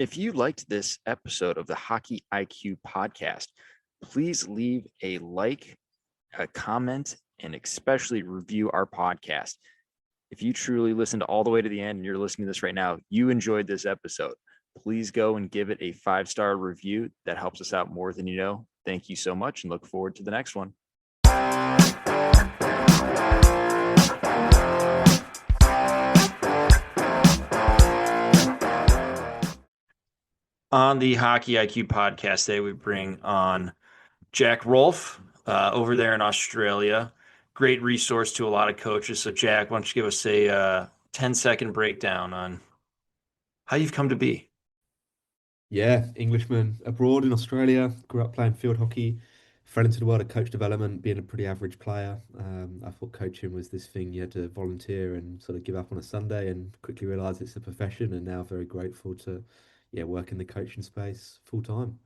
If you liked this episode of the Hockey IQ podcast, please leave a like, a comment, and especially review our podcast. If you truly listened all the way to the end and you're listening to this right now, you enjoyed this episode. Please go and give it a 5-star review. That helps us out more than you know. Thank you so much and look forward to the next one. On the Hockey IQ podcast today, we bring on Jack Rolfe over there in Australia. Great resource to a lot of coaches. So, Jack, why don't you give us a 10-second breakdown on how you've come to be? Yeah, Englishman abroad in Australia, grew up playing field hockey, fell into the world of coach development, being a pretty average player. I thought coaching was this thing you had to volunteer and sort of give up on a Sunday, and quickly realised it's a profession, and now very grateful to, yeah, work in the coaching space full time.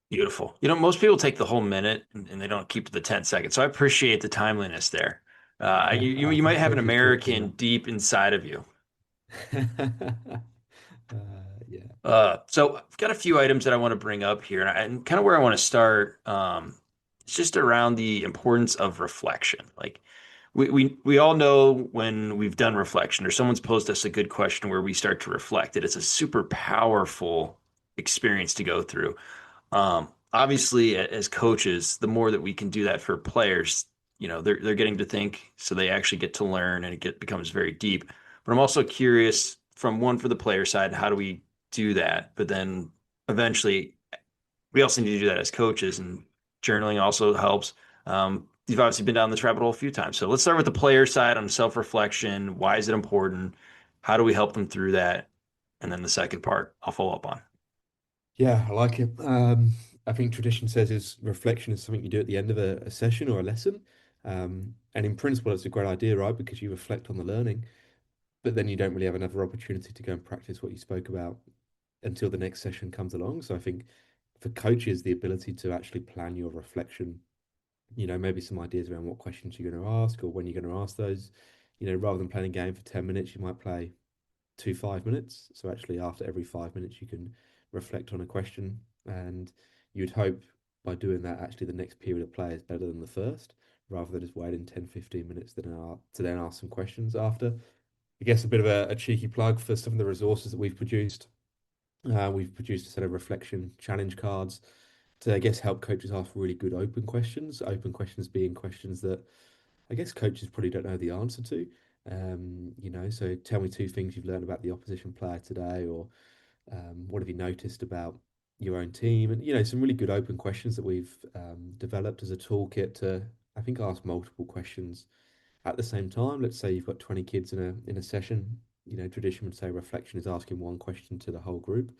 Beautiful. Most people take the whole minute and they don't keep to the 10 seconds. So I appreciate the timeliness there. You might Some have an coaches talk too American much. deep inside of you. Yeah. So I've got a few items that I want to bring up here, and kind of where I want to start. It's just around the importance of reflection. Like we all know when we've done reflection or someone's posed us a good question where we start to reflect that it's a super powerful experience to go through. Obviously, as coaches, the more that we can do that for players, they're getting to think, so they actually get to learn, and becomes very deep. But I'm also curious from one for the player side, how do we do that? But then eventually, we also need to do that as coaches, and journaling also helps. You've obviously been down this rabbit hole a few times, so let's start with the player side on self-reflection. Why is it important? How do we help them through that? And then the second part, I'll follow up on. Yeah, I like it. I think tradition says is reflection is something you do at the end of a session or a lesson. And in principle, it's a great idea, right? Because you reflect on the learning, but then you don't really have another opportunity to go and practice what you spoke about until the next session comes along. So I think for coaches, the ability to actually plan your reflection, maybe some ideas around what questions you're going to ask or when you're going to ask those, rather than playing a game for 10 minutes, you might play 5 minutes. So actually, after every 5 minutes, you can reflect on a question, and you'd hope by doing that, actually, the next period of play is better than the first, rather than just waiting 10, 15 minutes to then ask some questions after. I guess a bit of a cheeky plug for some of the resources that we've produced. We've produced a set of reflection challenge cards to, I guess, help coaches ask really good open questions. Open questions being questions that I guess coaches probably don't know the answer to. So tell me two things you've learned about the opposition player today, or what have you noticed about your own team? And, some really good open questions that we've developed as a toolkit to, I think, ask multiple questions at the same time. Let's say you've got 20 kids in a session. Tradition would say reflection is asking one question to the whole group.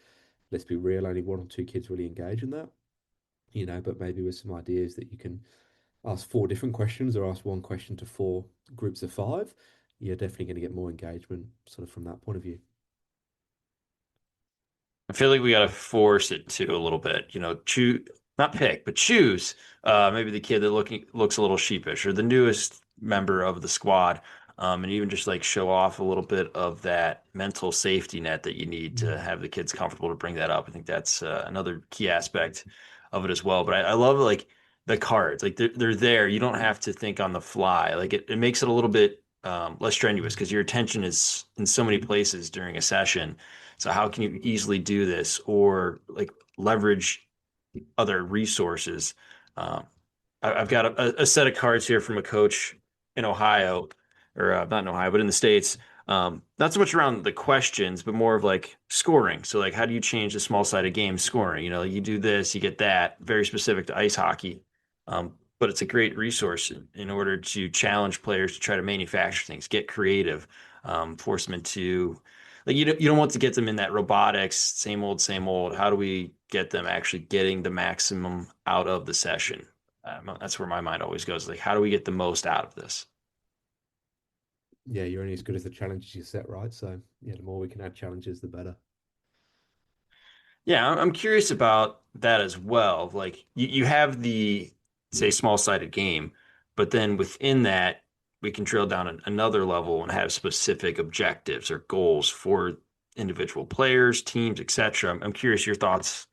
Let's be real, only one or two kids really engage in that. But maybe with some ideas that you can ask four different questions or ask one question to four groups of five, you're definitely going to get more engagement sort of from that point of view. I feel like we got to force it to a little bit, choose, not pick, but choose. Maybe the kid that looks a little sheepish or the newest member of the squad, and even just like show off a little bit of that mental safety net that you need to Mm. have the kids comfortable to bring that up. I think that's another key aspect of it as well. But I love like the cards, like they're there. You don't have to think on the fly. Like it makes it a little bit less strenuous because your attention is in so many places during a session. So how can you easily do this or like leverage other resources? Um, I've got a set of cards here from a coach in Ohio, or not in Ohio, but in the States. Not so much around the questions, but more of like scoring. So like, how do you change the small-sided game scoring? You do this, you get that. Very specific to ice hockey. But it's a great resource in order to challenge players to try to manufacture things, get creative, force them into like you don't want to get them in that robotics, same old, same old. How do we get them actually getting the maximum out of the session? That's where my mind always goes. Like, how do we get the most out of this? Yeah, you're only as good as the challenges you set, right? So yeah, the more we can add challenges, the better. Yeah, I'm curious about that as well. Like, you have the, say, small-sided game, but then within that, we can drill down another level and have specific objectives or goals for individual players, teams, etc. I'm curious your thoughts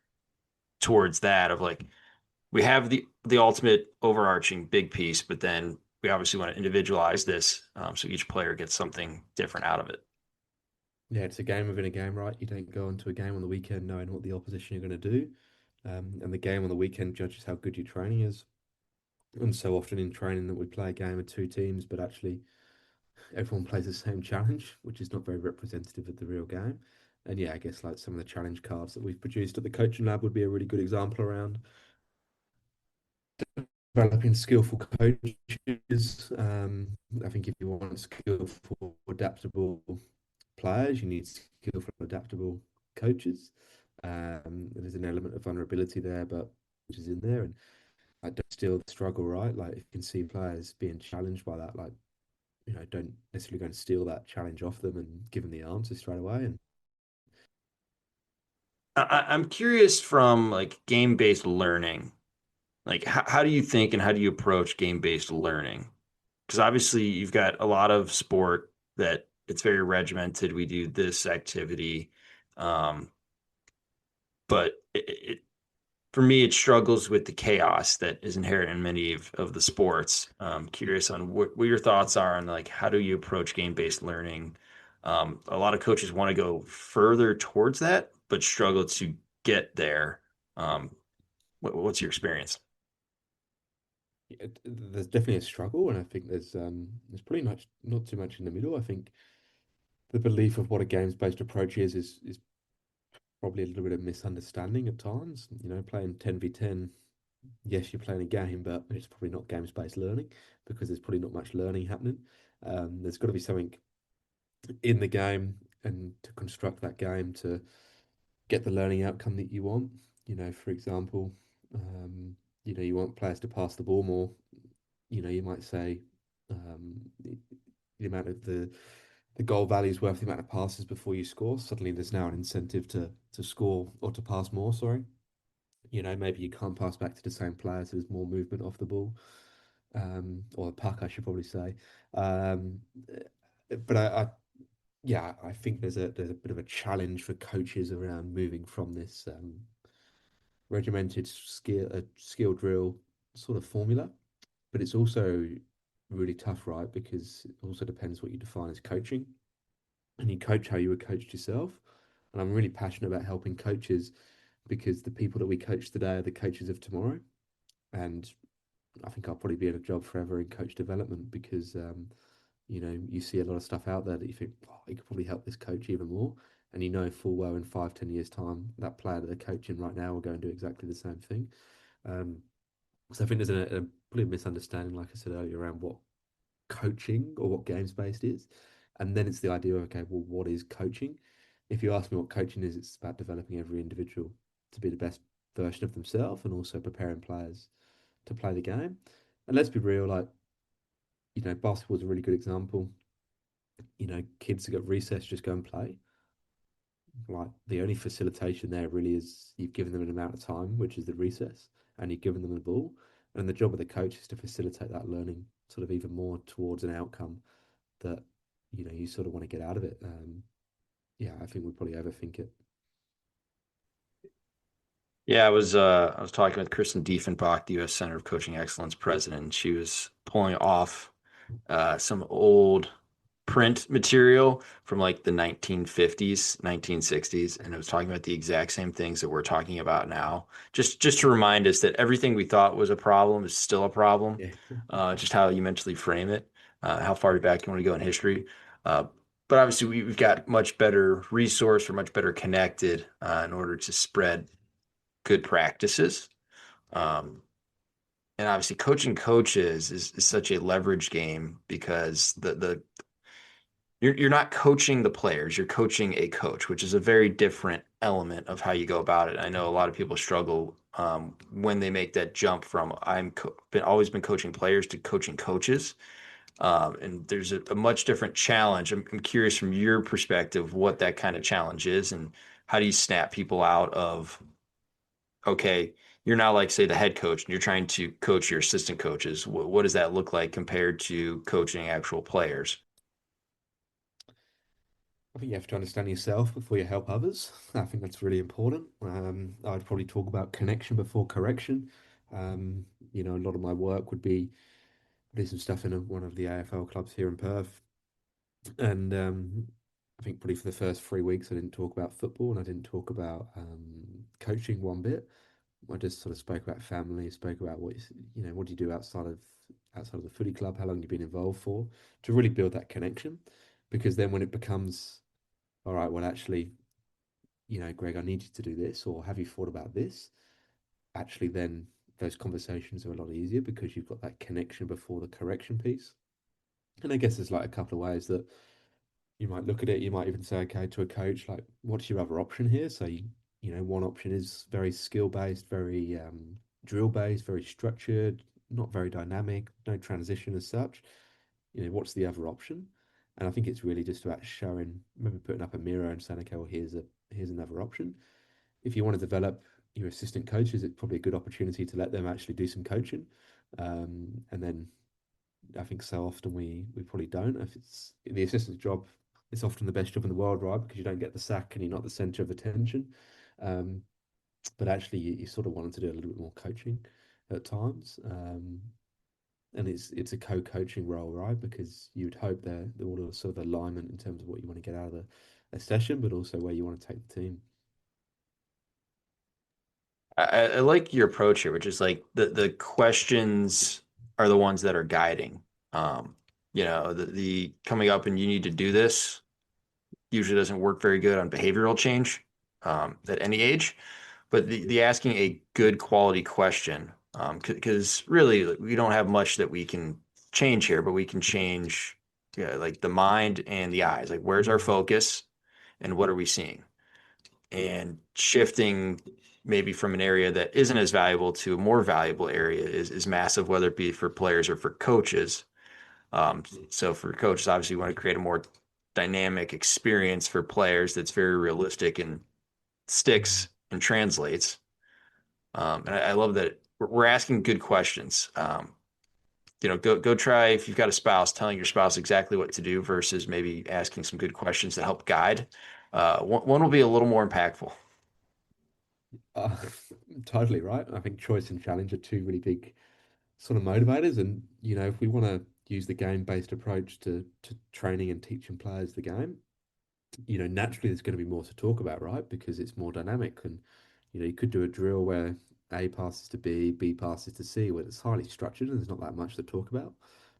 towards that of like we have the ultimate overarching big piece, but then we obviously want to individualize this so each player gets something different out of it. Yeah, it's a game within a game, right? You don't go into a game on the weekend knowing what the opposition are going to do. And the game on the weekend judges how good your training is. And so often in training that we play a game of two teams, but actually everyone plays the same challenge, which is not very representative of the real game. And yeah, I guess like some of the challenge cards that we've produced at the coaching lab would be a really good example around developing skillful coaches. I think if you want skillful, adaptable players, you need skillful, adaptable coaches. There's an element of vulnerability there, but which is in there, and I don't still struggle, right? Like if you can see players being challenged by that, like don't necessarily go and steal that challenge off them and give them the answer straight away. And I'm curious from like game-based learning, like how do you think and how do you approach game-based learning? Because obviously you've got a lot of sport that it's very regimented. We do this activity, um, but for me, it struggles with the chaos that is inherent in many of the sports. Curious on what your thoughts are on like how do you approach game-based learning? A lot of coaches want to go further towards that, but struggle to get there. Um, what's your experience? there's definitely a struggle, and I think there's pretty much not too much in the middle. I think the belief of what a games-based approach is probably a little bit of misunderstanding at times. Playing 10v10, yes, you're playing a game, but it's probably not games-based learning because there's probably not much learning happening. There's got to be something in the game and to construct that game to get the learning outcome that you want. For example, um, you want players to pass the ball more. You might say the amount of the goal value is worth the amount of passes before you score. Suddenly, there's now an incentive to score or to pass more. Sorry, maybe you can't pass back to the same player, so there's more movement off the ball, or the puck, I should probably say. Um, but yeah, I think there's a bit of a challenge for coaches around moving from this regimented skill drill sort of formula. But it's also really tough, right? Because it also depends what you define as coaching, and you coach how you were coached yourself. And I'm really passionate about helping coaches because the people that we coach today are the coaches of tomorrow. And I think I'll probably be in a job forever in coach development because you see a lot of stuff out there that you think, oh, you could probably help this coach even more. And you know full well in 5, 10 years' time, that player that they're coaching right now will go and do exactly the same thing. Um, so I think there's a probably a misunderstanding, like I said earlier, around what coaching or what games based is. And then it's the idea of, okay, well, what is coaching? If you ask me what coaching is, it's about developing every individual to be the best version of themselves and also preparing players to play the game. And let's be real, like, basketball is a really good example. Kids that got recess just go and play. Like the only facilitation there really is you've given them an amount of time, which is the recess, and you've given them the ball. And the job of the coach is to facilitate that learning sort of even more towards an outcome that you sort of want to get out of it. Yeah, I think we probably overthink it. Yeah, I was talking with Kristen Diefenbach, the U.S. Center of Coaching Excellence president. And she was pulling off some old print material from like the 1950s, 1960s, and it was talking about the exact same things that we're talking about now. Just to remind us that everything we thought was a problem is still a problem. Yeah, Just how you mentally frame it, how far back you want to go in history. Uh, but obviously, we've got much better resource, we're much better connected in order to spread good practices. Um, and obviously, coaching coaches is such a leverage game because the you're not coaching the players, you're coaching a coach, which is a very different element of how you go about it. I know a lot of people struggle when they make that jump from been always been coaching players to coaching coaches. And there's a much different challenge. I'm curious from your perspective what that kind of challenge is and how do you snap people out of, okay, you're now like, say, the head coach and you're trying to coach your assistant coaches. What does that look like compared to coaching actual players? I think you have to understand yourself before you help others. I think that's really important. I'd probably talk about connection before correction. A lot of my work would be do some stuff in one of the AFL clubs here in Perth. And I think probably for the first 3 weeks, I didn't talk about football and I didn't talk about coaching one bit. I just sort of spoke about family, spoke about what do you do outside of the footy club, how long you've been involved for, to really build that connection. Because then when it becomes, all right, well, actually, Greg, I need you to do this, or have you thought about this? Actually, then those conversations are a lot easier because you've got that connection before the correction piece. And I guess there's like a couple of ways that you might look at it. You might even say, okay, to a coach, like, what's your other option here? So, one option is very skill based, very drill based, very structured, not very dynamic, no transition as such. What's the other option? And I think it's really just about showing, maybe putting up a mirror and saying, okay, well, here's another option. If you want to develop your assistant coaches, it's probably a good opportunity to let them actually do some coaching. And then I think so often we probably don't. If it's the assistant's job, it's often the best job in the world, right? Because you don't get the sack and you're not the center of attention. Um, but actually, you sort of wanted to do a little bit more coaching at times. And it's a co-coaching role, right? Because you would hope that all the sort of alignment in terms of what you want to get out of a session, but also where you want to take the team. I like your approach here, which is like the questions are the ones that are guiding. Um, the coming up and you need to do this usually doesn't work very good on behavioral change at any age, but the asking a good quality question, because really like, we don't have much that we can change here, but we can change, yeah, like the mind and the eyes. Like, where's our focus and what are we seeing? And shifting maybe from an area that isn't as valuable to a more valuable area is massive, whether it be for players or for coaches. So for coaches, obviously, you want to create a more dynamic experience for players that's very realistic and sticks and translates. And I love that we're asking good questions. Go try if you've got a spouse, telling your spouse exactly what to do versus maybe asking some good questions to help guide. One will be a little more impactful. Uh, totally right. I think choice and challenge are two really big sort of motivators. And, if we want to use the game-based approach to training and teaching players the game, naturally there's going to be more to talk about, right? Because it's more dynamic. And, you could do a drill where A passes to B, B passes to C, where it's highly structured and there's not that much to talk about.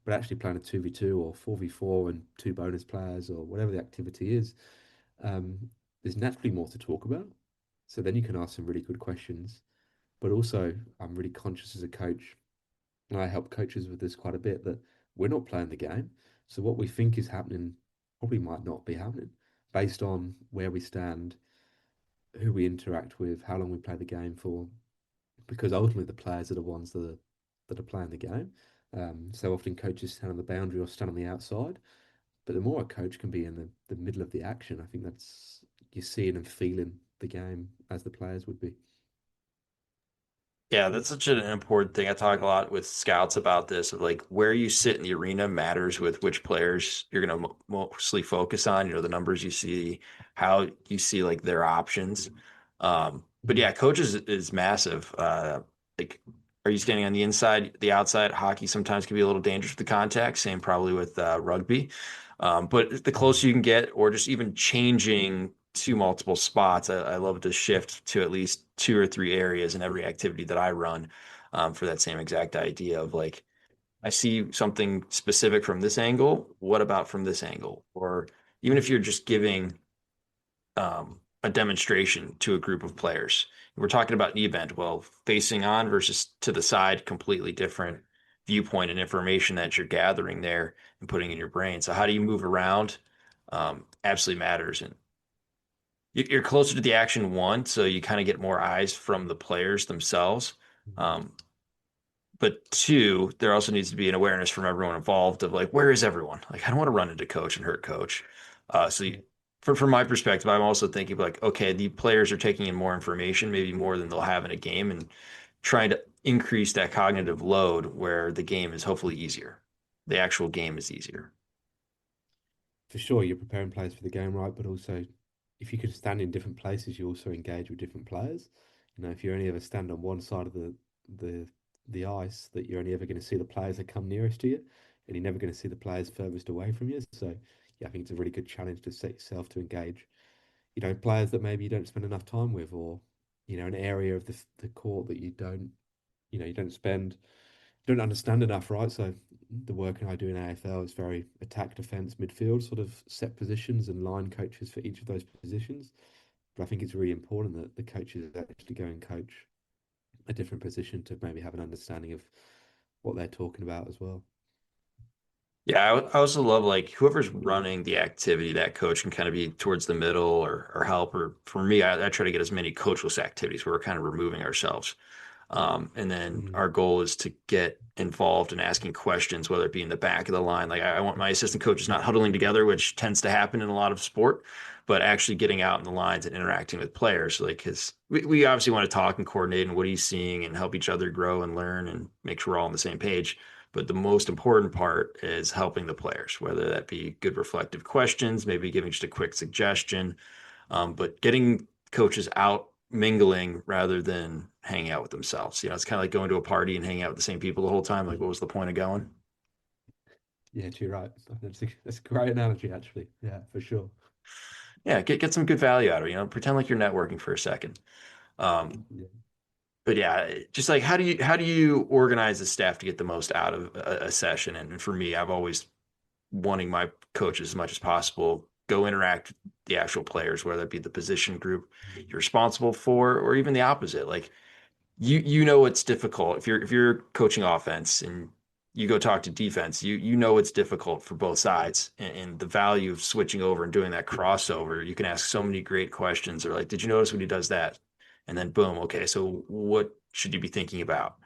But actually playing a 2v2 or 4v4 and two bonus players or whatever the activity is, um, there's naturally more to talk about. So then you can ask some really good questions. But also, I'm really conscious as a coach, and I help coaches with this quite a bit, that we're not playing the game. So what we think is happening probably might not be happening based on where we stand, who we interact with, how long we play the game for, because ultimately the players are the ones that are playing the game. So often coaches stand on the boundary or stand on the outside, but the more a coach can be in the middle of the action, I think that's you're seeing and feeling the game as the players would be. Yeah, that's such an important thing. I talk a lot with scouts about this, of like where you sit in the arena matters with which players you're going to mostly focus on, the numbers you see, how you see like their options. But Mm. yeah, coaches is massive. Like, are you standing on the inside, the outside? Hockey sometimes can be a little dangerous with the contact, same probably with rugby. But the Mm. closer you can get, or just even changing to multiple spots. I love to shift to at least two or three areas in every activity that I run, for that same exact idea of like, I see something specific from this angle. What about from this angle? Or even if you're just giving a demonstration to a group of players. We're talking about an event. Well, facing on versus to the side, completely different viewpoint and information that you're gathering there and putting in your brain. So how do you move around? Absolutely matters. And you're closer to the action one, so you kind of get more eyes from the players themselves. Um, but two, there also needs to be an awareness from everyone involved of like, where is everyone? Like, I don't want to run into coach and hurt coach. So Yeah. from my perspective, I'm also thinking like, okay, the players are taking in more information, maybe more than they'll have in a game, and trying to increase that cognitive load where the game is hopefully easier. The actual game is easier. for sure you're preparing players for the game, right? But also, if you can stand in different places, you also engage with different players. You know, if you only ever stand on one side of the the ice, that you're only ever going to see the players that come nearest to you, and you're never going to see the players furthest away from you. So, yeah, I think it's a really good challenge to set yourself to engage, you know, players that maybe you don't spend enough time with, or you know, an area of the court that you don't, you know, you don't understand enough, right? So the work I do in AFL is very attack, defense, midfield, sort of set positions and line coaches for each of those positions. But I think it's really important that the coaches actually go and coach a different position to maybe have an understanding of what they're talking about as well. Yeah, I also love like whoever's running the activity, that coach can kind of be towards the middle or help. Or for me, I try to get as many coachless activities where we're kind of removing ourselves. And then Mm. our goal is to get involved in asking questions, whether it be in the back of the line. Like I want my assistant coaches not huddling together, which tends to happen in a lot of sport, but actually getting out in the lines and interacting with players. Like, because we obviously want to talk and coordinate and what he's seeing and help each other grow and learn and make sure we're all on the same page. But the most important part is helping the players, whether that be good reflective questions, maybe giving just a quick suggestion, but getting coaches out mingling rather than hanging out with themselves. You know, it's kind of like going to a party and hanging out with the same people the whole time. Like, what was the point of going? Yeah, you're right. That's a great analogy, actually. Yeah, for sure. Yeah, get some good value out of it. You know, pretend like you're networking for a second. Um, Yeah. but yeah, just like how do you organize the staff to get the most out of a session? And for me, I've always wanting my coaches as much as possible go interact with the actual players, whether it be the position group you're responsible for, or even the opposite. Like you know it's difficult if you're coaching offense and you go talk to defense, you know it's difficult for both sides, and the value of switching over and doing that crossover. You can ask so many great questions, or like, did you notice when he does that? And then boom, okay, so what should you be thinking about?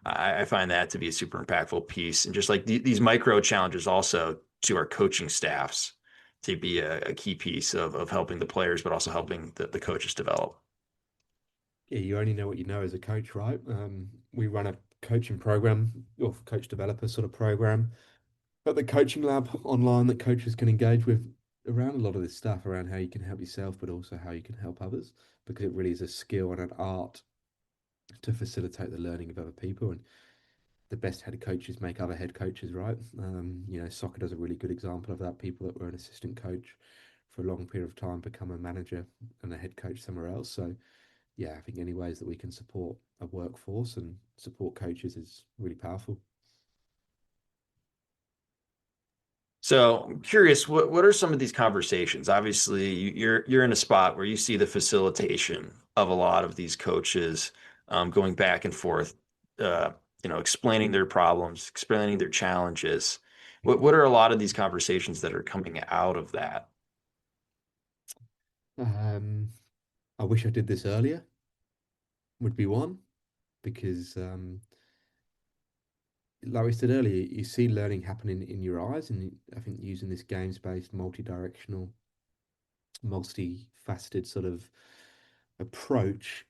I find that to be a super impactful piece, and just like these micro challenges also to our coaching staffs to be a key piece of helping the players, but also helping the coaches develop. Yeah, you only know what you know as a coach, right? We run a coaching program or coach developer sort of program at the coaching lab online that coaches can engage with around a lot of this stuff, around how you can help yourself, but also how you can help others, because it really is a skill and an art to facilitate the learning of other people. And the best head coaches make other head coaches, right? You know, soccer does a really good example of that. People that were an assistant coach for a long period of time become a manager and a head coach somewhere else. So yeah, I think any ways that we can support a workforce and support coaches is really powerful. So I'm curious, what are some of these conversations? Obviously, you're in a spot where you see the facilitation of a lot of these coaches going back and forth, uh, explaining their problems, explaining their challenges. What are a lot of these conversations that are coming out of that? Um, I wish I did this earlier, would be one, because like we said earlier, you see learning happening in your eyes, and I think using this games-based, multi-directional, multi-faceted sort of approach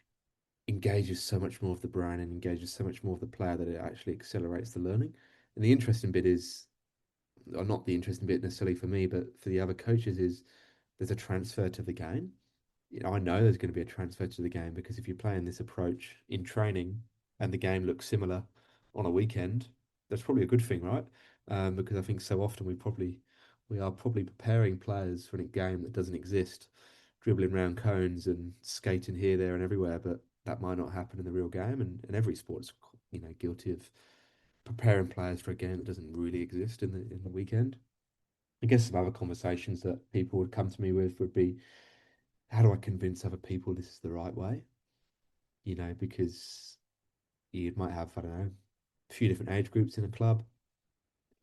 engages so much more of the brain and engages so much more of the player that it actually accelerates the learning. And the interesting bit is, or not the interesting bit necessarily for me, but for the other coaches, is there's a transfer to the game. You know, I know there's going to be a transfer to the game because if you're playing this approach in training and the game looks similar on a weekend, that's probably a good thing, right? Because I think so often we are probably preparing players for a game that doesn't exist, dribbling around cones and skating here, there, and everywhere, but that might not happen in the real game, and every sport's, you know, guilty of preparing players for a game that doesn't really exist in the weekend. I guess some other conversations that people would come to me with would be, how do I convince other people this is the right way? You know, because you might have, I don't know, a few different age groups in a club,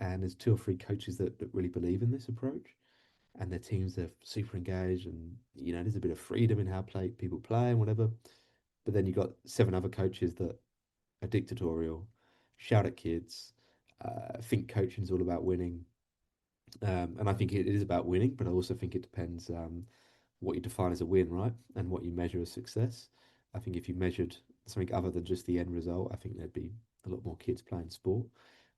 and there's two or three coaches that really believe in this approach, and their teams are super engaged, and you know, there's a bit of freedom in how people play and whatever. But then you've got seven other coaches that are dictatorial, shout at kids, think coaching is all about winning. And I think it is about winning, but I also think it depends what you define as a win, right? And what you measure as success. I think if you measured something other than just the end result, I think there'd be a lot more kids playing sport.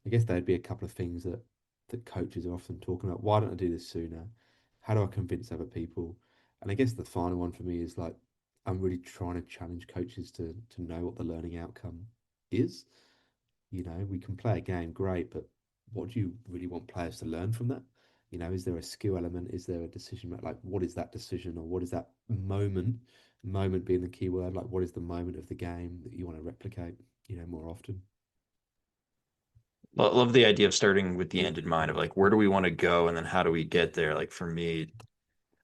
I guess there'd be a couple of things that coaches are often talking about. Why don't I do this sooner? how do I convince other people? And I guess the final one for me is like I'm really trying to challenge coaches to know what the learning outcome is. You know, we can play a game, great, but what do you really want players to learn from that? You know, is there a skill element? Is there a decision? Like, what is that decision or what is that moment? Moment being the key word. Like, what is the moment of the game that you want to replicate, you know, more often? Love the idea of starting with the end in mind of like, where do we want to go? And then how do we get there? Like for me,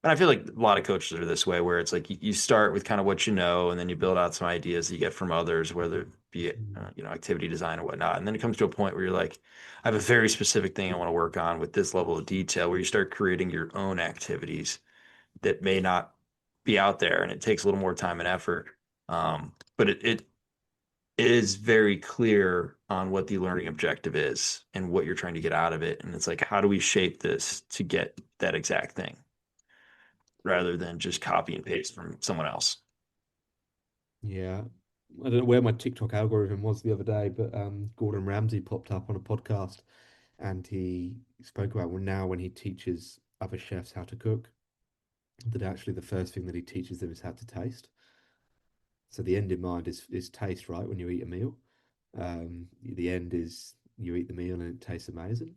and I feel like a lot of coaches are this way, where it's like you start with kind of what you know, and then you build out some ideas that you get from others, whether it be activity design or whatnot. And then it comes to a point where you're like, I have a very specific thing I want to work on with this level of detail, where you start creating your own activities that may not be out there, and it takes a little more time and effort. But it is very clear on what the learning objective is and what you're trying to get out of it. And it's like, how do we shape this to get that exact thing rather than just copy and paste from someone else? Yeah. I don't know where my TikTok algorithm was the other day, but Gordon Ramsay popped up on a podcast and he spoke about now when he teaches other chefs how to cook, that actually the first thing that he teaches them is how to taste. So the end in mind is taste, right? When you eat a meal, the end is you eat the meal and it tastes amazing.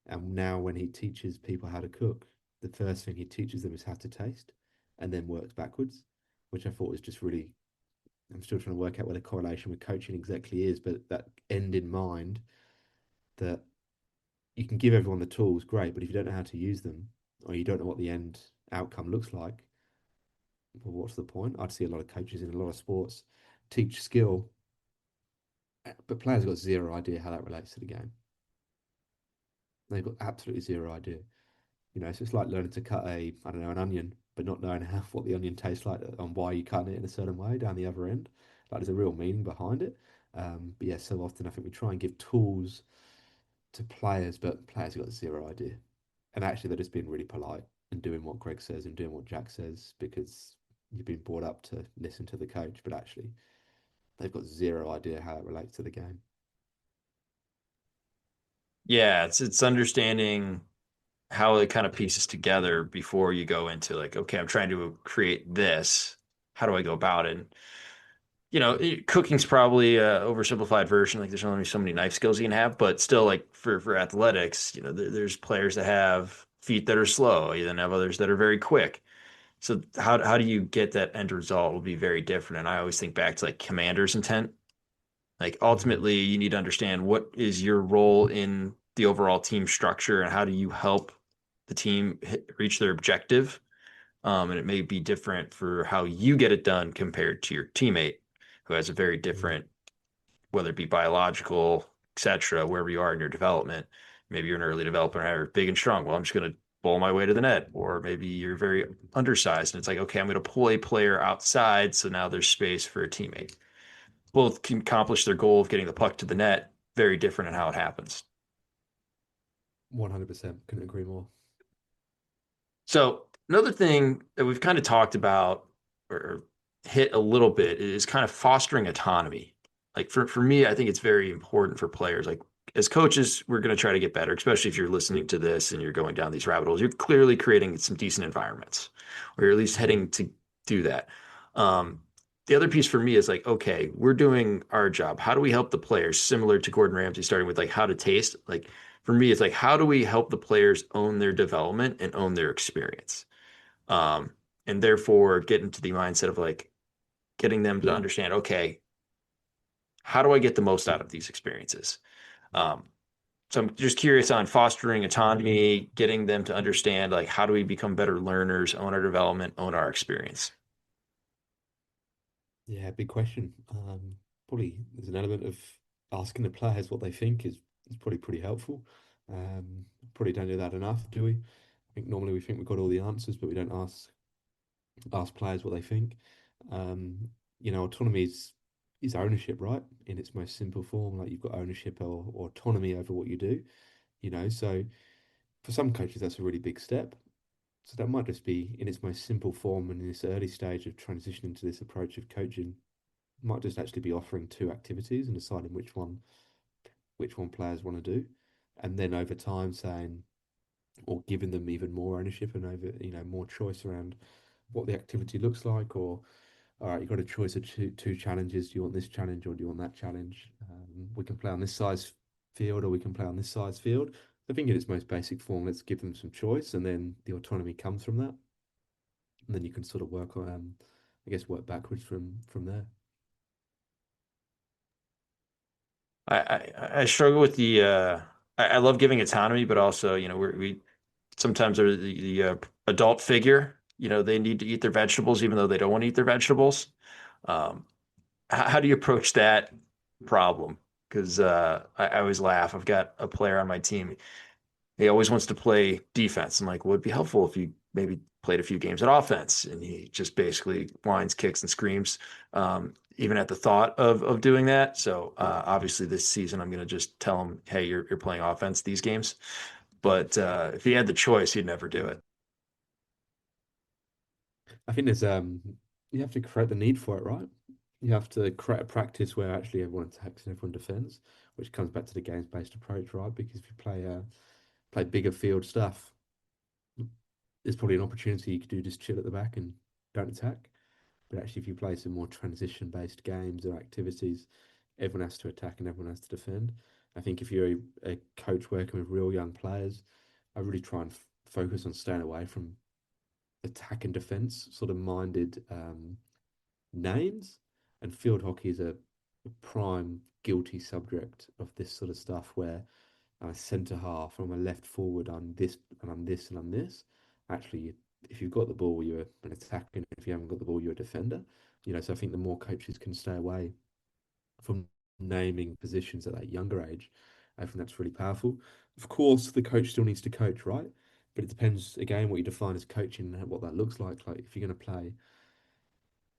And now when he teaches people how to cook, the first thing he teaches them is how to taste, and then works backwards, which I thought was just really. I'm still trying to work out where the correlation with coaching exactly is, but that end in mind that you can give everyone the tools, great, but if you don't know how to use them or you don't know what the end outcome looks like, well, what's the point? I'd see a lot of coaches in a lot of sports teach skill, but players have got zero idea how that relates to the game. They've got absolutely zero idea. You know, so it's like learning to cut I don't know, an onion, but not knowing how what the onion tastes like and why you cut it in a certain way down the other end. Like there's a real meaning behind it. But yeah, so often I think we try and give tools to players, but players have got zero idea. And actually, they're just being really polite and doing what Greg says and doing what Jack says because you've been brought up to listen to the coach, but actually, they've got zero idea how it relates to the game. Yeah, it's understanding how it kind of pieces together before you go into like, okay, I'm trying to create this. How do I go about it? And, cooking's probably a oversimplified version. Like there's only so many knife skills you can have, but still like for athletics, there's players that have feet that are slow. You then have others that are very quick. So how do you get that end result will be very different. And I always think back to like commander's intent. Like Mm, ultimately, you need to understand what is your role in the overall team structure and how do you help the team reach their objective. And it may be different for how you get it done compared to your teammate who has a very yeah, different, whether it be biological, etc., wherever you are in your development. Maybe you're an early developer and are big and strong. Well, I'm just going to bowl my way to the net. Or maybe you're very undersized and it's like, okay, I'm going to pull a player outside. So now there's space for a teammate. Both can accomplish their goal of getting the puck to the net. Very different in how it happens. 100%. Couldn't agree more. So another thing that we've kind of talked about or hit a little bit is kind of fostering autonomy. Like for me, I think it's very important for players. Like as coaches, we're going to try to get better, especially if you're listening to this and you're going down these rabbit holes. You're clearly creating some decent environments, or you're at least Mm, heading to do that. Um, the other piece for me is like, okay, we're doing our job. How do we help the players? Similar to Gordon Ramsay, starting with like how to taste. Like for me, it's like, how do we help the players own their development and own their experience? Um, and therefore get into the mindset of like getting them to understand, okay, how do I get the most out of these experiences? Um, so I'm just curious on fostering autonomy, getting them to understand like how do we become better learners, own our development, own our experience. yeah, big question. Probably there's an element of asking the players what they think is probably pretty helpful. Probably don't do that enough, do we? I think normally we think we've got all the answers, but we don't ask players what they think. Um, you know, autonomy is ownership, right? In its most simple form, like you've got ownership or autonomy over what you do. You know, so for some coaches that's a really big step. So that might just be in its most simple form and in this early stage of transitioning to this approach of coaching, might just actually be offering two activities and deciding which one players want to do, and then over time saying, or giving them even more ownership and over, more choice around what the activity looks like, or all right, you've got a choice of two challenges. Do you want this challenge or do you want that challenge? We can play on this size field or we can play on this size field. I think in its most basic form, let's give them some choice, and then the autonomy comes from that, and then you can sort of work on, I guess, work backwards from there. I struggle with the I love giving autonomy, but also, we sometimes are the adult figure. They need to eat their vegetables even though they don't want to eat their vegetables. Um, how do you approach that problem? Because I always laugh. I've got a player on my team. He always wants to play defense. I'm like, well, it'd be helpful if you maybe played a few games at offense. And he just basically whines, kicks, and screams, even at the thought of doing that. So obviously this season, I'm going to just tell him, hey, you're playing offense these games. But if he had the choice, he'd never do it. I think there's you have to create the need for it, right? You have to create a practice where actually everyone attacks and everyone defends, which comes back to the games-based approach, right? Because if you play bigger field stuff, there's probably an opportunity you could do just chill at the back and don't attack. But actually, if you play some more transition-based games or activities, everyone has to attack and everyone has to defend. I think if you're a coach working with real young players, I really try and focus on staying away from attack and defense sort of minded names. And field hockey is a prime guilty subject of this sort of stuff where I'm a centre half, I'm a left forward, I'm this and I'm this and I'm this. Actually, if you've got the ball, you're an attacker, and if you haven't got the ball, you're a defender. So I think the more coaches can stay away from naming positions at that younger age, I think that's really powerful. Of course, the coach still needs to coach, right? But it depends again what you define as coaching and what that looks like. Like if you're going to play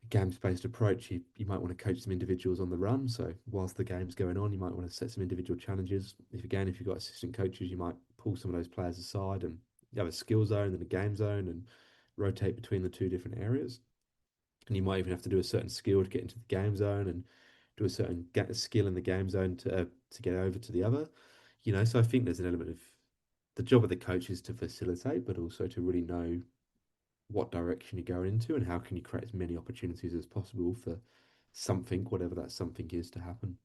games-based approach, you might want to coach some individuals on the run. So whilst the game's going on, you might want to set some individual challenges. If you've got assistant coaches, you might pull some of those players aside and you have a skill zone and a game zone and rotate between the two different areas. And you might even have to do a certain skill to get into the game zone and do a certain get a skill in the game zone to get over to the other. So I think there's an element of the job of the coach is to facilitate, but also to really know what direction you're going into and how can you create as many opportunities as possible for something, whatever that something is, to happen.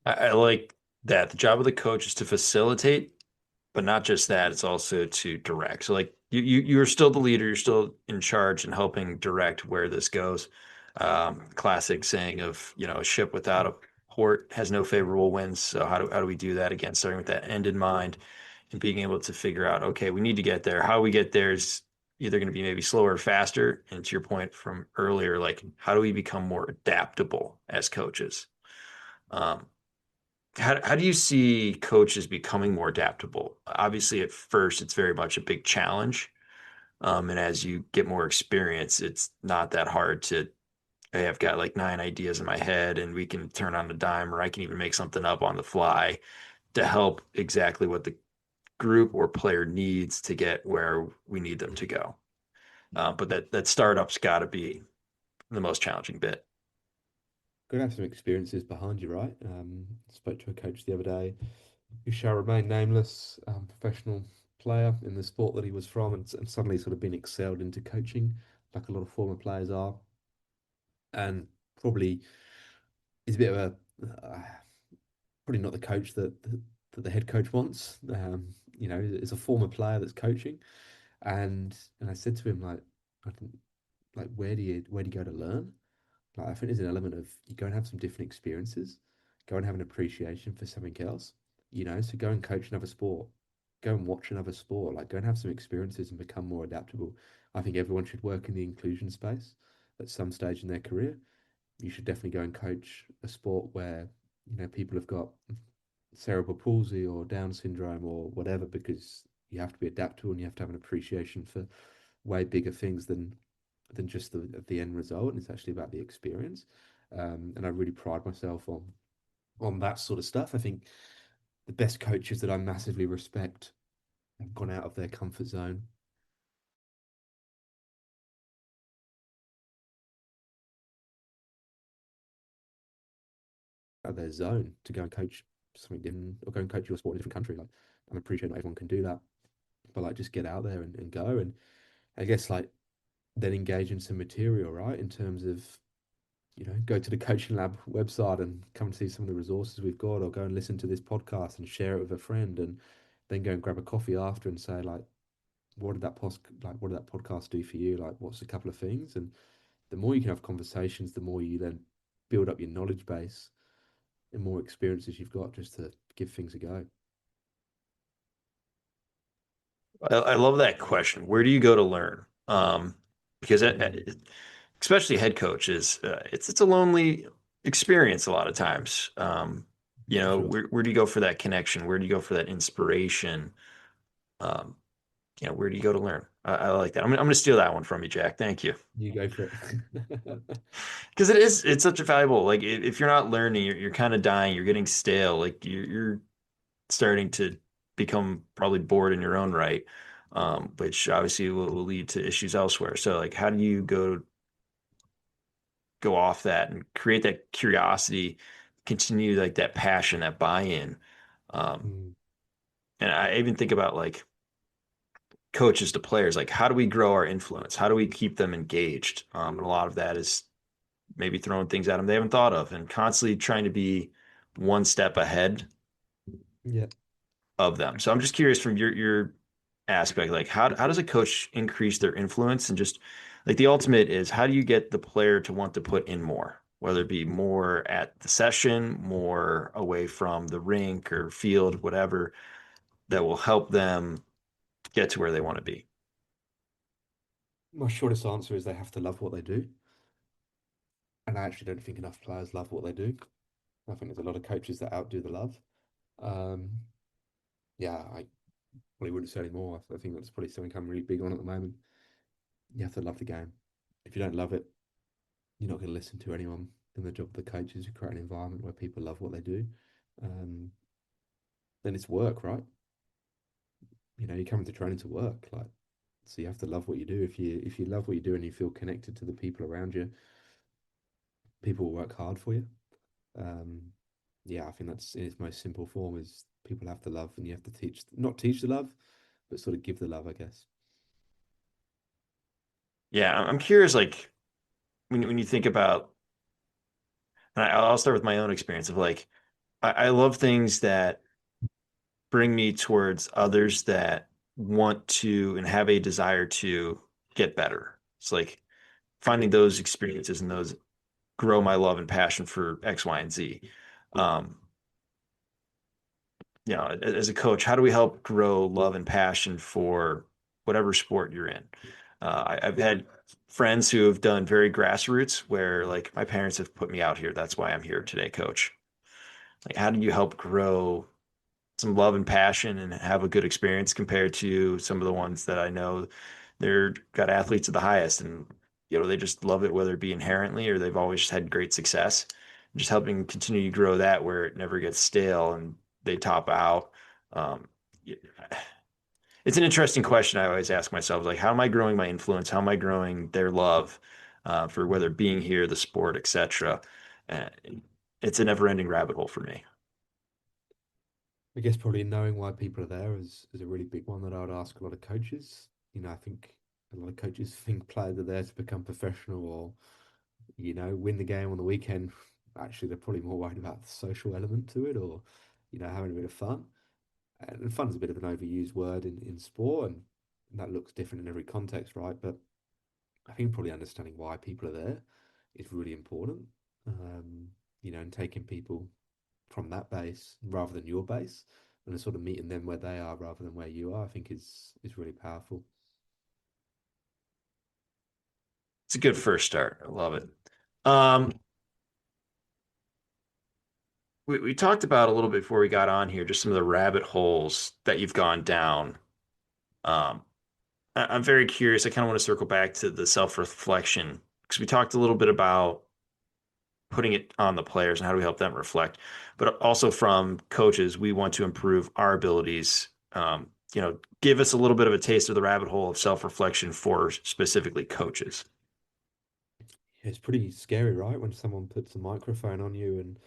I like that. The job of the coach is to facilitate, but not just that, it's also to direct. So like you're still the leader, you're still in charge and helping direct where this goes. Classic saying of, a ship without a port has no favorable winds. So how do we do that again? Starting with that end in mind and being able to figure out, okay, we need to get there. How we get there is either going to be maybe slower or faster. And to your point from earlier, like how do we become more adaptable as coaches? Um, how do you see coaches becoming more adaptable? Obviously, at first, it's very much a big challenge. And as you get more experience, it's not that hard to, hey, I've got like 9 ideas in my head and we can turn on a dime, or I can even make something up on the fly to help exactly what the group or player needs to get where we need them to go. But that startup's got to be the most challenging bit. Got to have some experiences behind you, right? Spoke to a coach the other day who shall remain nameless, professional player in the sport that he was from, and suddenly sort of been excelled into coaching, like a lot of former players are, and probably is a bit of probably not the coach that the head coach wants. Is a former player that's coaching, and I said to him like, I think, like where do you go to learn? Like I think there's an element of you go and have some different experiences, go and have an appreciation for something else. So go and coach another sport, go and watch another sport, like go and have some experiences and become more adaptable. I think everyone should work in the inclusion space at some stage in their career. You should definitely go and coach a sport where people have got cerebral palsy or Down syndrome or whatever, because you have to be adaptable and you have to have an appreciation for way bigger things than just the end result. And it's actually about the experience. And I really pride myself on that sort of stuff. I think the best coaches that I massively respect have gone out of their comfort zone, out of their zone to go and coach something different, or go and coach your sport in a different country. Like, I'm appreciating not everyone can do that, but like just get out there and go. And I guess like then engage in some material, right? In terms of, go to the coaching lab website and come and see some of the resources we've got, or go and listen to this podcast and share it with a friend, and then go and grab a coffee after and say like, what did that podcast do for you? Like, what's a couple of things? And the more you can have conversations, the more you then build up your knowledge base and more experiences you've got just to give things a go. I love that question. Where do you go to learn? Because Mm, especially head coaches, it's a lonely experience a lot of times. for sure. Where do you go for that connection? Where do you go for that inspiration? Um, where do you go to learn? I like that. I'm gonna steal that one from you, Jack. Thank you. You go for it. Because it's such a valuable, like if you're not learning, you're kind of dying, you're getting stale, like you're starting to become probably bored in your own right, which obviously will lead to issues elsewhere. So like, how do you go off that and create that curiosity, continue like that passion, that buy-in? Um, Mm, and I even think about like coaches to players, like how do we grow our influence? How do we keep them engaged? And a lot of that is maybe throwing things at them they haven't thought of and constantly trying to be one step ahead yeah. of them. So I'm just curious from your aspect, like how does a coach increase their influence and just like the ultimate is how do you get the player to want to put in more, whether it be more at the session, more away from the rink or field, whatever that will help them get to where they want to be. My shortest answer is they have to love what they do. And I actually don't think enough players love what they do. I think there's a lot of coaches that outdo the love. Um, yeah, I probably wouldn't say any more. I think that's probably something I'm really big on at the moment. You have to love the game. If you don't love it, you're not going to listen to anyone. And the job of the coach is to create an environment where people love what they do. Um, then it's work, right? You come into training to work, like so you have to love what you do. If you love what you do and you feel connected to the people around you, people will work hard for you. Um, yeah, I think that's in its most simple form is people have to love and you have to teach, not teach the love, but sort of give the love, I guess. Yeah, I'm curious, like when you think about, and I'll start with my own experience of like I love things that bring me towards others that want to and have a desire to get better. It's like finding those experiences and those grow my love and passion for X, Y, and Z. Um, as a coach, how do we help grow love and passion for whatever sport you're in? I've had friends who have done very grassroots where like my parents have put me out here. That's why I'm here today, coach. Like, how do you help grow some love and passion and have a good experience compared to some of the ones that I know they're got athletes at the highest and they just love it, whether it be inherently or they've always had great success. Just helping continue to grow that where it never gets stale and they top out. Um, it's an interesting question I always ask myself, like, how am I growing my influence? How am I growing their love for whether being here, the sport, etc. Uh, it's a never-ending rabbit hole for me. I guess probably knowing why people are there is a really big one that I would ask a lot of coaches. I think a lot of coaches think players are there to become professional or, win the game on the weekend. Actually, they're probably more worried about the social element to it or, having a bit of fun. And fun's a bit of an overused word in sport, and that looks different in every context, right? But I think probably understanding why people are there is really important. Um, and taking people from that base rather than your base, and then sort of meeting them where they are rather than where you are, I think is really powerful. It's a good first start. I love it. Um, we talked about a little bit before we got on here, just some of the rabbit holes that you've gone down. Um, I'm very curious. I kind of want to circle back to the self-reflection because we talked a little bit about putting it on the players and how do we help them reflect, but also from coaches, we want to improve our abilities. Give us a little bit of a taste of the rabbit hole of self-reflection for specifically coaches. It's pretty scary, right? When someone puts a microphone on you and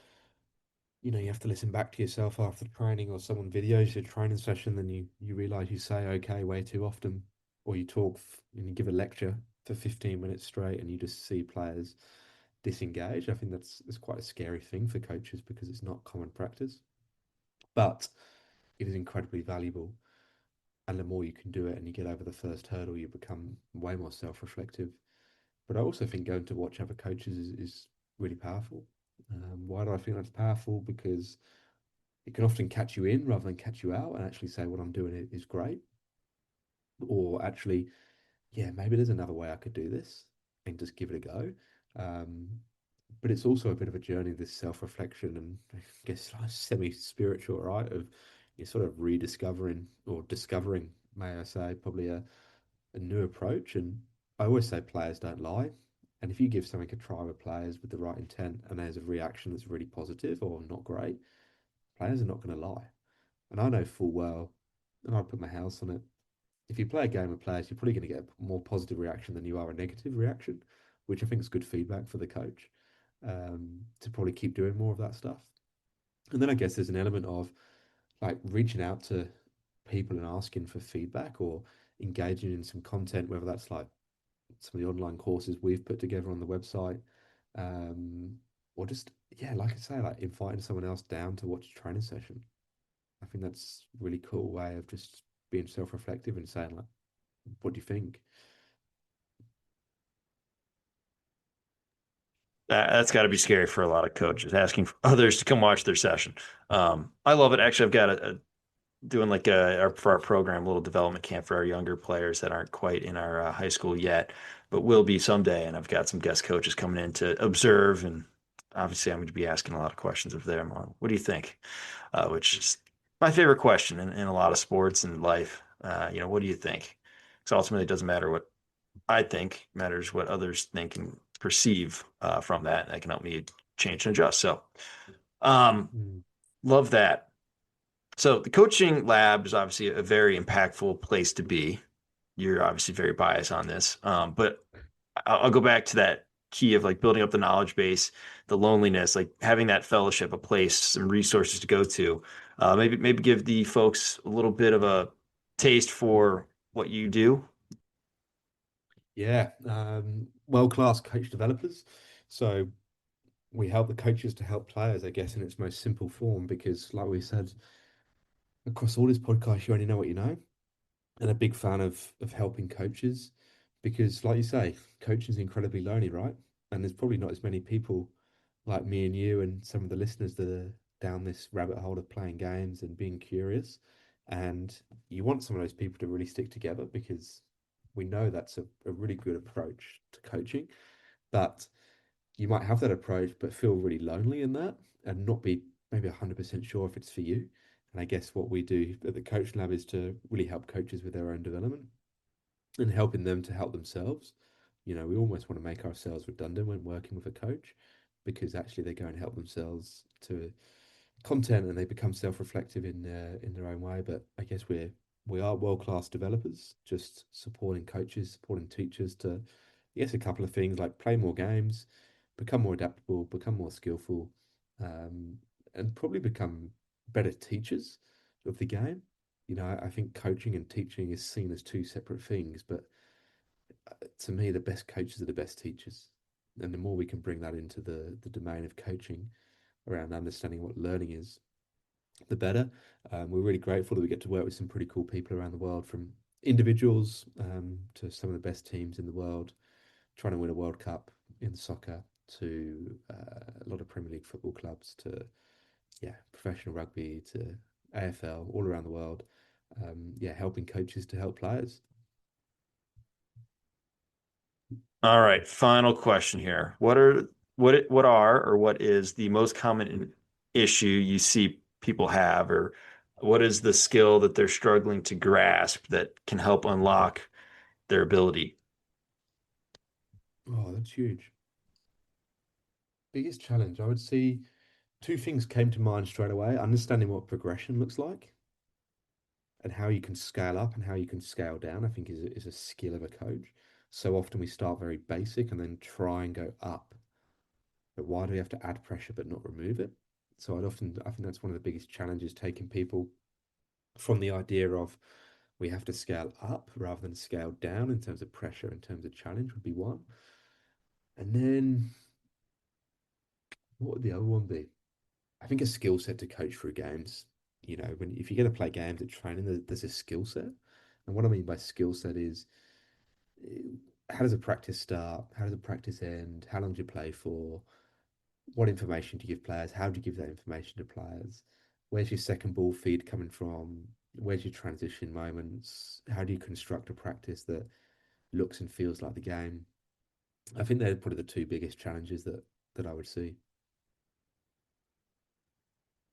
you have to listen back to yourself after training, or someone videos your training session, then you realize you say okay way too often, or you and you give a lecture for 15 minutes straight and you just see players disengage. I think that's quite a scary thing for coaches because it's not common practice, but it is incredibly valuable. And the more you can do it and you get over the first hurdle, you become way more self-reflective. But I also think going to watch other coaches is really powerful. Why do I think that's powerful? Because it can often catch you in rather than catch you out and actually say what I'm doing is great. Or actually, yeah, maybe there's another way I could do this and just give it a go. Um, but it's also a bit of a journey, this self-reflection and I guess like semi-spiritual, right? Of you're sort of rediscovering or discovering, may I say, probably a new approach. And I always say players don't lie. And if you give something a try with players with the right intent and there's a reaction that's really positive or not great, players are not going to lie. And I know full well, and I'd put my house on it. If you play a game of players, you're probably going to get a more positive reaction than you are a negative reaction, which I think is good feedback for the coach to probably keep doing more of that stuff. And then I guess there's an element of like reaching out to people and asking for feedback or engaging in some content, whether that's like some of the online courses we've put together on the website, um, or just, yeah, like I say, like inviting someone else down to watch a training session. I think that's a really cool way of just being self-reflective and saying like, what do you think? That's got to be scary for a lot of coaches, asking for others to come watch their session. I love it. Actually, I've got doing like for our program, a little development camp for our younger players that aren't quite in our high school yet, but will be someday. And I've got some guest coaches coming in to observe, and obviously, I'm going to be asking a lot of questions of them. What do you think? Which is my favorite question in a lot of sports and life. What do you think? Because ultimately, it doesn't matter what I think, it matters what others think and perceive from that. That can help me change and adjust. So, um, Mm. love that. So the coaching lab is obviously a very impactful place to be. You're obviously very biased on this, but I'll go back to that key of like building up the knowledge base, the loneliness, like having that fellowship, a place, some resources to go to. Maybe give the folks a little bit of a taste for what you do. Yeah, world-class coach developers. So we help the coaches to help players, I guess, in its most simple form, because like we said, across all this podcast, you only know what you know. And a big fan of helping coaches because, like you say, coaching is incredibly lonely, right? And there's probably not as many people like me and you and some of the listeners that are down this rabbit hole of playing games and being curious. And you want some of those people to really stick together because we know that's a really good approach to coaching. But you might have that approach, but feel really lonely in that and not be maybe 100% sure if it's for you. And I guess what we do at the Coach Lab is to really help coaches with their own development and helping them to help themselves. We almost want to make ourselves redundant when working with a coach because actually they go and help themselves to content and they become self-reflective in their own way. But I guess we are world-class developers, just supporting coaches, supporting teachers to, yes, a couple of things like play more games, become more adaptable, become more skillful, um, and probably become better teachers of the game. I think coaching and teaching is seen as two separate things, but to me, the best coaches are the best teachers. And the more we can bring that into the domain of coaching around understanding what learning is, the better. We're really grateful that we get to work with some pretty cool people around the world, from individuals to some of the best teams in the world, trying to win a World Cup in soccer, to a lot of Premier League football clubs, to yeah, professional rugby, to AFL, all around the world. Yeah, helping coaches to help players. All right, final question here. What is the most common issue you see people have, or what is the skill that they're struggling to grasp that can help unlock their ability? Oh, that's huge. Biggest challenge, I would see two things came to mind straight away. Understanding what progression looks like and how you can scale up and how you can scale down, I think is a skill of a coach. So often we start very basic and then try and go up. But why do we have to add pressure but not remove it? So I think that's one of the biggest challenges, taking people from the idea of we have to scale up rather than scale down in terms of pressure, in terms of challenge would be one. And then what would the other one be? I think a skill set to coach through games. You know, when if you're going to play games at training, there's a skill set. And what I mean by skill set is eh, how does a practice start? How does a practice end? How long do you play for? What information do you give players? How do you give that information to players? Where's your second ball feed coming from? Where's your transition moments? How do you construct a practice that looks and feels like the game? I think they're probably the two biggest challenges that I would see.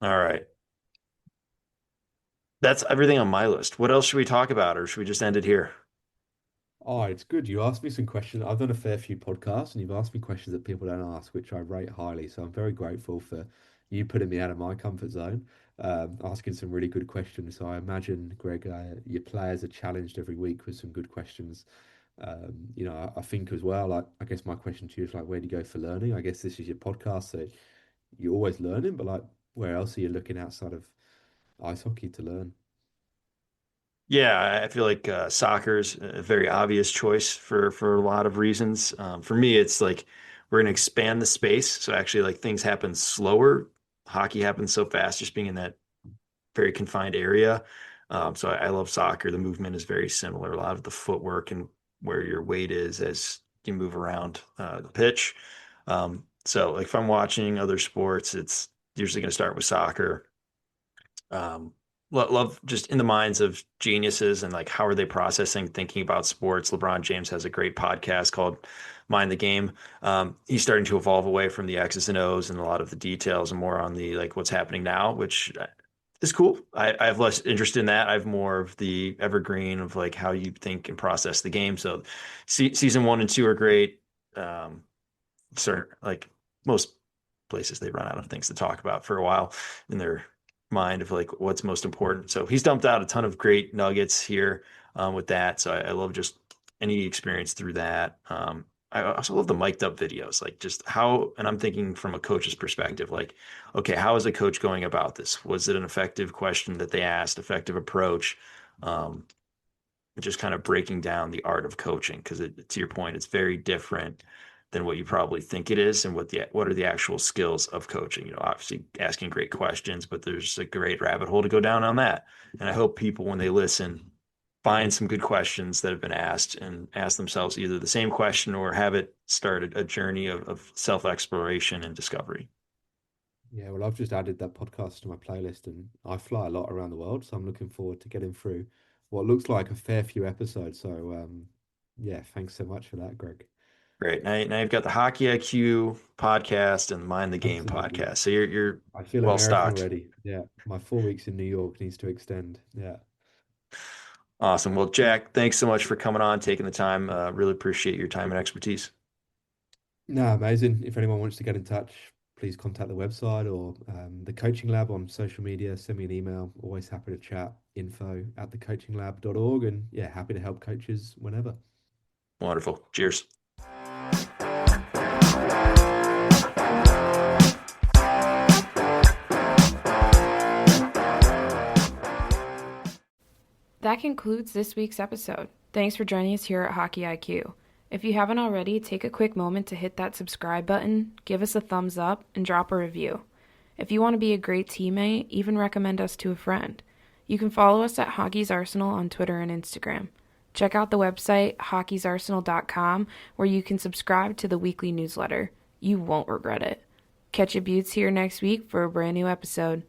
All right. That's everything on my list. What else should we talk about, or should we just end it here? Oh, it's good. You asked me some questions. I've done a fair few podcasts, and you've asked me questions that people don't ask, which I rate highly. So I'm very grateful for you putting me out of my comfort zone, asking some really good questions. So I imagine, Greg, your players are challenged every week with some good questions. I think as well, like, I guess my question to you is like, where do you go for learning? I guess this is your podcast, so you're always learning, but like, where else are you looking outside of ice hockey to learn? Yeah, I feel like soccer's a very obvious choice for a lot of reasons. For me, it's like we're going to expand the space, so actually, like things happen slower. Hockey happens so fast, just being in that very confined area. So I love soccer. The movement is very similar. A lot of the footwork and where your weight is as you move around the pitch. So, like if I'm watching other sports, it's usually going to start with soccer. Love just in the minds of geniuses and like how are they processing thinking about sports. LeBron James has a great podcast called Mind the Game. He's starting to evolve away from the X's and O's and a lot of the details and more on the like what's happening now, which is cool. I have less interest in that. I have more of the evergreen of like how you think and process the game. So season one and two are great. Um, certain like most places they run out of things to talk about for a while in their mind of like what's most important. So he's dumped out a ton of great nuggets here with that. So I love just any experience through that. I also love the mic'd up videos, like just how, and I'm thinking from a coach's perspective, like, okay, how is a coach going about this? Was it an effective question that they asked, effective approach? Um, just kind of breaking down the art of coaching because to your point, it's very different than what you probably think it is and what are the actual skills of coaching. Obviously asking great questions, but there's a great rabbit hole to go down on that. And I hope people, when they listen, find some good questions that have been asked and ask themselves either the same question or have it started a journey of self-exploration and discovery. Yeah, well, I've just added that podcast to my playlist, and I fly a lot around the world, so I'm looking forward to getting through what looks like a fair few episodes. So, yeah, thanks so much for that, Greg. Great. Now you've got the Hockey IQ podcast and Mind the Game Absolutely. podcast. So you're I feel well American stocked. already. Yeah, my 4 weeks in New York needs to extend. Yeah. Awesome. Well, Jack, thanks so much for coming on, taking the time. Really appreciate your time and expertise. No, amazing. If anyone wants to get in touch, please contact the website or the coaching lab on social media. Send me an email. Always happy to chat. info@thecoachinglab.org. And yeah, happy to help coaches whenever. Wonderful. Cheers. That concludes this week's episode. Thanks for joining us here at Hockey IQ. If you haven't already, take a quick moment to hit that subscribe button, give us a thumbs up, and drop a review. If you want to be a great teammate, even recommend us to a friend. You can follow us at Hockey's Arsenal on Twitter and Instagram. Check out the website, hockeysarsenal.com, where you can subscribe to the weekly newsletter. You won't regret it. Catch your buttes here next week for a brand new episode.